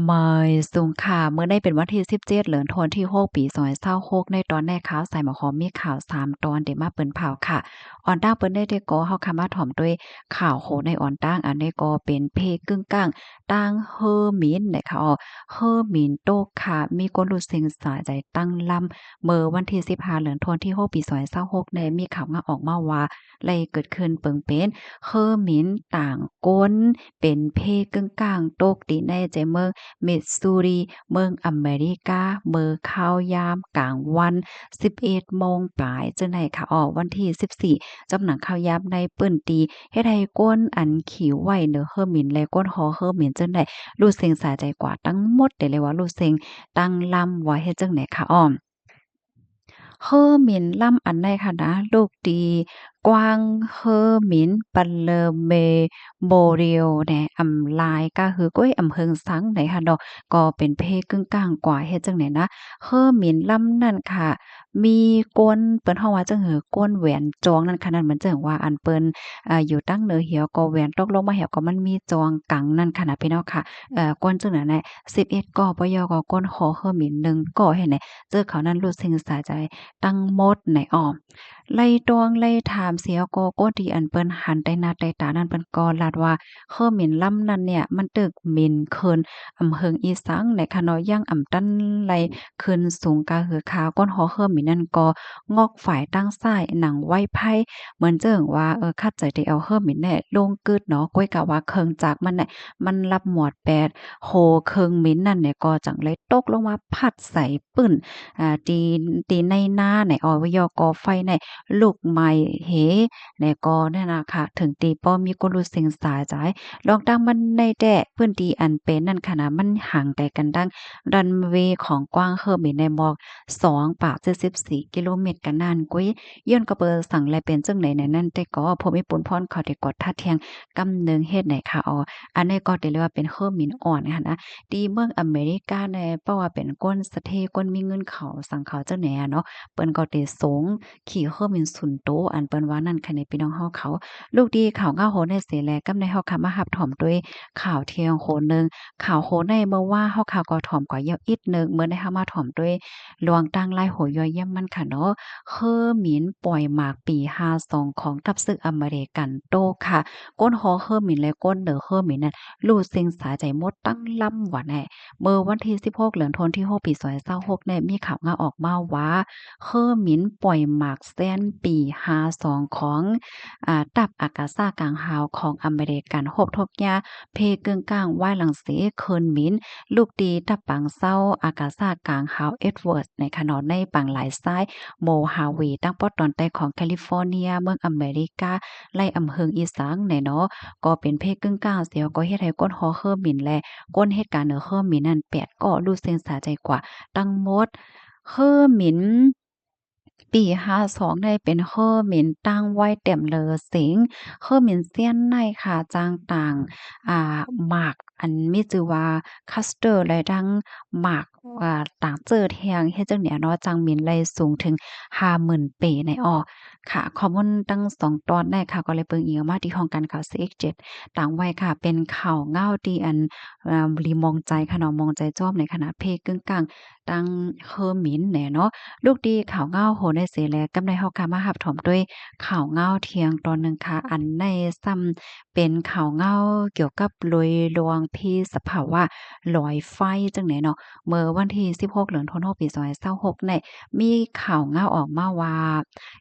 ไม่สูงค่ะเมื่อได้เป็นวันที่17เดือนธันวาคมที่6ปี2026ในตอนแรกข่าวใส่หมอหอมมีข่าว3ตอนเดี๋ยวมาเปิ้นเผาค่ะออนตั้งเปิ้นได้แต่ก็เฮาคำมาถ่อมด้วยข่าวโหในออนตั้งอันนี้ก็เป็นเพกึ่งกลางตั้งเฮอหมินนะคะเฮอหมินโตกค่ะมีคนรู้สึกสาใจตั้งลำเมื่อวันที่15เดือนธันวาคมที่6ปี2026ในมีข่าวงาออกมาว่าไลเกิดขึ้นเปิงเป็นเฮอหมินต่างก้นเป็นเพกึ่งกลางโตกตีในใจเมือง มิสซูรีเมืองอเมริกาเมื่อเข้ายามกลางวัน11โมงปลายจังได๋ค่ะวันที่14จำหนังข้าวยามในเปิ้นตีเฮ็ดให้ก้นอันขิวไว้เนอะเฮอหมินและก้นหอเฮอหมินจังได๋รู้สึกสาใจกว่าทั้งหมดได้เลยว่ารู้สึกตั้งลำว่าเฮ็ดจังได๋ค่ะเฮอหมินล่ำอันใดค่ะนะลูกดีกวางเฮอหมินปันเลอเมโบเรียวแหน่อำลายก็คือก้อยอำเพิงสังไหนค่ะเนาะก็เป็นเพศกึ่งกลางกว่าเฮ็ดจังไหนนะเฮอหมินล่ำนั่นค่ะมีก้นเปิ้นเฮาว่าจังหือก้นแหวนจองนั่นค่ะนั่นเหมือนจังว่าอันเปิ้นอยู่ตั้งเหนือเหี่ยวก็แหวนตกลงมาเหี่ยวก็มันมีจองกังนั่นค่ะนะพี่น้องค่ะก้นจังนั้นแหละ11ก็ปยก็ก้นหอเฮอหมิน1ก็เห็นไหนเจอเขานั้นรู้สึกสาใจ ตั้งหมดไหนอ้อไล่ตวงไล่ถามเสียก็โกที่อันเปิ้นหันใต้หน้าใต้ตานั่นเปิ้นก็ลาดว่าเขอหมิ่นลำนั้นเนี่ยมันตึกหมิ่นเคินอำเฮิงอีสังในคะเนาะย่างอำตันไลขึ้นสูงกะหือขาวก้นหอเขอหมิ่นนั่นก็งอกฝ่ายตั้งซ้ายหนังไว้ไพ่เหมือนเจิงว่าคัดใจที่เอาเขอหมิ่นเนี่ยลงกึดเนาะก้อยกะว่าเคิงจากมันเนี่ยมันรับหมวดแปดโหเคิงหมิ่นนั่นเนี่ยก็จังเลยตกลงมาพัดใส่ปึ้น ตีในหน้าในอวัยวะก่อไฟในลูกไม้เหในก็นั่นน่ะค่ะถึงตีป้อมีคนรู้สึกสาใจลองตั้งมันในแด้พื้นที่อันเป็นนั่นค่ะนะมันห่างไกลกันดังรันเวย์ของกว้างเฮิ่มในหมอก2ปาก74กิโลเมตรกันนานกุ้ยย้อนก็เปิดสั่งแลเป็นจังไหนในนั้นแต่ก็ผมมีปุนพรเขาได้กดท่าเทียงกำเนึงเฮ็ดไหนค่ะอันนี้ก็ได้เรียกว่าเป็นเฮิ่มมินอ่อนนะคะนะ ดีเมืองอเมริกาแน่เพราะว่าเป็นก้นสะเทก้นมีเงินเขาสังเขาเจ้าแหน่เนาะเปิ้นก็ได้สงขี่เฮอมินสุนโตอันเปิ้นว่านั่นค่ะในพี่น้องเฮาเขาลูกดีข่าวง่าโหในเสแลกำในเฮาค่ะมารับถ่อมด้วยข่าวเที่ยงโหนึงข่าวโหในเมื่อว่าเฮาข่าวก็ถ่อมกว่าเยอะอีกนึงเมื่อได้เฮามาถ่อมด้วยลวงตั้งไล่โหย่อยเยี่ยมมันค่ะเนาะเฮอหมินปล่อยหมากปี52ของทัพศึกอเมริกันโตค่ะก้นหอเฮอหมินและก้นเดอเฮอหมินนั่นรู้สึงสาใจหมดตั้งลำว่าแน่ เมื่อวันที่16เดือนธันวาคมที่6ปี2026เนี่ยมีข่าวงาออกมาว่าเคอหมินปล่อยหมากแซนปี52ของตับอากาซากลางฮาวของอเมริกันหบทกยาเพกึ่งกลางว่ายหลังเสเคินหมินลูกดีตับปังเศร้าอากาซากลางฮาวเอ็ดเวิร์ดในขนอในปังหลายซ้ายโมฮาวีตั้งปอดตอนใต้ของแคลิฟอร์เนียเมืองอเมริกาไล่อำเภออีสางในเนาะก็เป็นเพกึ่งกลางเสียวก็เฮ็ดให้ก้นฮอเคอหมินแล ก้นเหตุการณ์เฮอหมินนั่น8ก็รู้สึกสาใจกว่าตั้งหมดเฮอหมินปี52ได้เป็นเฮอหมินตั้งไว้เต็มเลอสิงเฮอหมินเซียนในค่ะจางต่างหมากอันมีชื่อว่าคัสเตอร์และดังหมากต่างเจิดแฮงเฮ็ดจั่งเนี้ยเนาะจังหมินเลยสูงถึง50,000เปในค่ะข้อมูลตั้ง2ตอนได้ค่ะก็เลยเบิ่งอิงออกมาที่ห้องการข่าว CX7 ต่างไว้ค่ะเป็นข่าวเงาที่อันลีมองใจค่ะเนาะมองใจจ้อมในขณะเพกึ่งกลางตั้งเฮอหมินแหน่เนาะ ลูกดีข่าวเงาโหนเสแลกำในเฮาค่ะมารับถมด้วยข่าวเงาเที่ยงตอนหนึ่งค่ะอันในซ้ำเป็นข่าวเงาเกี่ยวกับลุยลวงพี่สภาวะลอยไฟจังไหนเนาะเมื่อวันที่16เดือนธันวาคมปี2026เนี่ยมีข่าวเงาออกมาว่า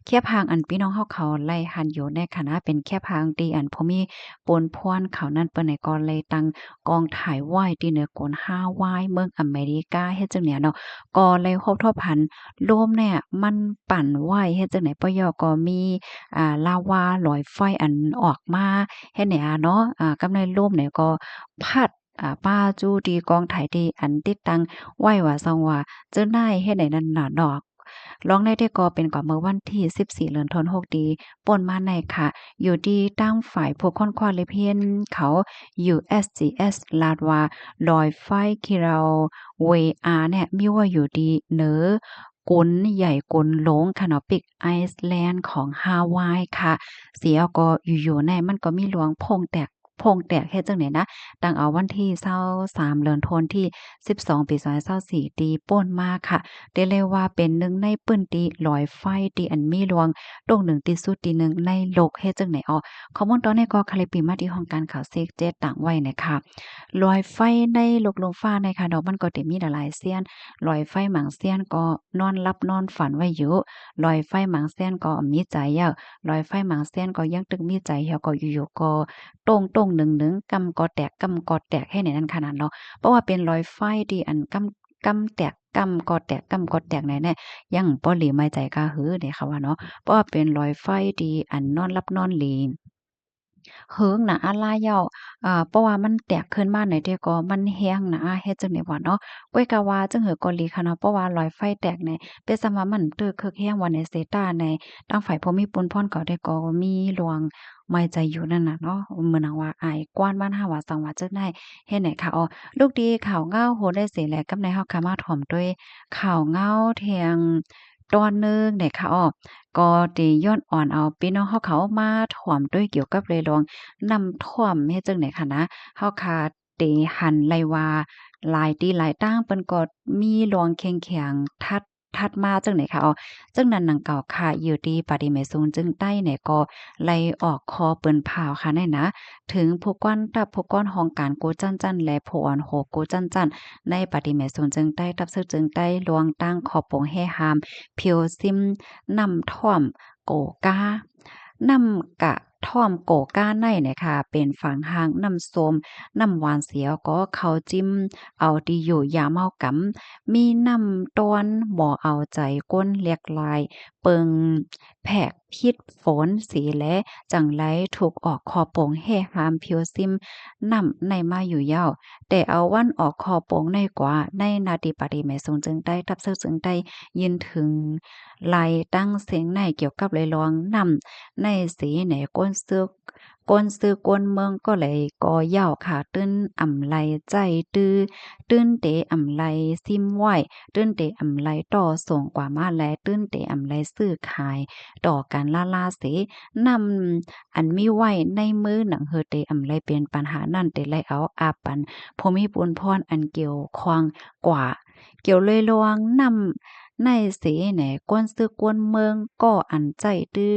แค่พางอันพี่น้องเฮาเขาไล่หันอยู่ในคณะเป็นแค่พางตีอันพอมีปนพวนเขานั้นเปิ้นให้ก่อนเลยตั้งกองถ่ายไหว้ที่เหนือกนฮาวายเมืองอเมริกาเฮ็ดจังเนี่ยเนาะก็เลยครบทบพัน โลมเนี่ยมันปั่นไหวเฮ็ดจังได๋ปยก็มีลาวาหลอยไฟอันออกมาเฮ็ดให้เนาะกำในลมเนี่ยก็พัดป้าจูดีกองไถดีอันติดตั้งไว้ว่าซังว่าเจ้านายเฮ็ดให้นั่นน่ะดอกร้องได้ก็เป็นกว่าเมื่อวันที่14เดือนธันวาคมดีป่นมาในค่ะอยู่ที่ตั้งฝ่ายพวกค่อนควาเลยเพียนเขา USGS ลาดว่าลอยไฟที่เราเวอาเนี่ยมีว่าอยู่ดีเหนือ กุนใหญ่กุนหลง Canopic Island ของฮาวายค่ะเสียก็อยู่ๆในมันก็มีหลวงโพงแตก พงแตกเฮ็ดจังไหนนะดังเอาวันที่23เดือนธันวาคมที่12ปี2024ตีป่นมาค่ะได้เลยว่าเป็นหนึ่งในปื้นตีลอยไฟที่อันมีหลวงตรงหนึ่งที่สุดที่หนึ่งในโลกเฮ็ดจังไหนอ้อข้อมูลตอนนี้ก็คาลิปีมาที่ห้องการข่าวเซกเจ็ดต่างไว้นะคะลอยไฟในโลกลมฟ้าในค่ะดอกมันก็จะมีหลายๆเสี้ยนลอยไฟหมางเสี้ยนก็นอนหลับนอนฝันไว้อยู่ลอยไฟหมางเสี้ยนก็มีใจยาวลอยไฟหมางเสี้ยนก็ยังตึกมีใจเหี่ยวก็อยู่ๆก็โต้งๆหนึ่งๆกำก็แตกกำก็แตกให้ในนั้นขนาดเนาะเพราะว่าเป็นลอยไฟที่อันกำแตกกำก็แตกกำก็แตกไหนแน่ยังบ่หลีไม่ใจกะหือเด้ค่ะว่าเนาะเพราะว่าเป็นลอยไฟที่อันนอนหลับนอนหลี เฮิงน่ะอะลาเหย้าเพราะว่ามันแตกขึ้นมาไหนเดก็มันแรงนะเฮ็ดจั่งใดบ่เนาะก้อยกะว่าจั่งหือก็หลีค่ะเนาะเพราะว่าหลอยไฟแตกนี่เป็นสำว่ามันตึกคึกแรงว่าในเซตาในทางฝ่ายภูมิพลพรก็ได้ก็มีหลวงไม้ใจอยู่นั่นน่ะเนาะเหมือนว่าอายกว้านบ้านเฮาว่าสังว่าจั่งใดเฮ็ดไหนค่ะอ้อลูกดีข่าวเงาโหดได้เสิแลกำในเฮาค่ะมาถ่อมด้วยข่าวเงาแทงตอนหนึ่งได้ค่ะอ้อก็สิย้อนอ่อนเอาพี่น้องเฮาเขามาถ่อมด้วยเกี่ยวกับเรื่อง น้ำท่วมเฮ็ดจั่งใดค่ะนะเฮาคาเตหันไลว่าหลายที่หลายตั้งเปิ้นก็มีรองแข็งๆถัดมาจั่งใดค่ะอ๋อจั่งนั้นหนังเก่าค่ะอยู่ที่ปาฏิเมซูนจึงใต้เนี่ยก็ไล่ออกคอเปิ้นพาวค่ะนั่นนะถึงผู้ก้อนตับผู้ก้อนของการโกจันจันและผู้อ่อนโหโกจันจันในปาฏิเมซูนจึงใต้ตับซึกจึงใต้ลวงตั้งขอบปงแห่หามเพียวซิมน้ำท่วมโกกา น้ำกะท่อมโกก้าในเนี่ยค่ะเป็นฝางหางน้ำส้มน้ำหวานเสียวก็เขาจิ้มเอาดีอยู่ยาเมากำมีน้ำต้นบ่เอาใจก้นเรียกลายเปิงแผกพิษฝนสีและจังไรถูกออกคอโปงแห่หามผิวซิมน้ำในมาอยู่ยาวแต่เอาวันออกคอโปงในกว่าในนาทีปฏิแม่ทรงจึงได้ทับเสื้อจึงได้ยินถึงลายตั้งเสียงในเกี่ยวกับเลยลองนำ ในสีแหนก้นซื้อก้นเมืองก็เลยก่อย่าวค่ะตื้นอ่ำไหลใจตื้นเตอ่ำไหลซิมไหวตื้นเตอ่ำไหลต่อส่งกว่ามาแลตื้นเตอ่ำไหลซื้อขายต่อกันล่าเสนำอันมีไว้ในมือหนังเฮอเตอ่ำไหลเป็นปัญหานั่นเตไลเอาอาปันภูมิปุญพรอันเกี่ยวควางกว่าเกี่ยวเลยลวงนำในเสแหนก้นซื้อก้นเมืองก็อันใจตื้อ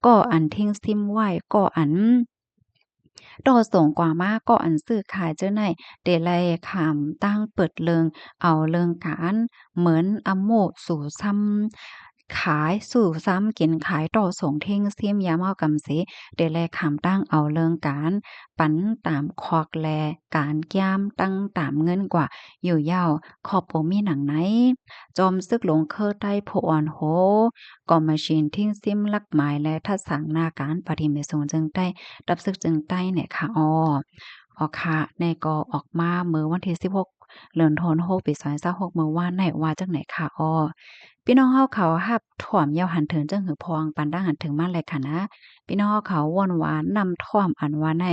ก็อันทิ้งซิมไว้ก็อันต่อส่งกว่ามาก็อันซื้อขายเจ้าไหนเดลัยขามตั้งเปิดเริงเอาเริงการเหมือนอโมสู่ซ้ำขายสู่ซ้ำกินขายต่อส่งเท่งเสียมยามเอากำเสเดลัยขามตั้งเอาเริงการปันตามควักแลการย่ามตั้งตามเงินกว่าอยู่ยาวขอบบ่มีหนังไหนจอมซึกหลงเคอใต้โพอ่อนโห ก็มาชินทิ้งซิมลักหมายและทัดสังนาการปฏิเมสงจึงได้รับซึกจึงใต้เนี่ยค่ะออค่ะในก็ออกมาเมื่อวันที่16เดือนธันวาคมปี2026เมื่อวานในว่าจังไหนค่ะพี่น้องเฮาเขารับถ่วมยาวหันถึงจังหือพองปันดังหันถึงมาเลยค่ะนะพี่น้องเฮาเขาว่อนหวานนำถ่วมอันว่าใน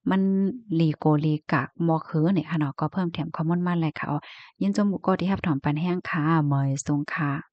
มันลีโกลีกากมอคือเนี่ยค่ะเนาะก็เพิ่มแถมข้อมูลมาเลยค่ะยินจมูกก็ที่รับถอมปันแห้งค่ะเมยสูงค่ะ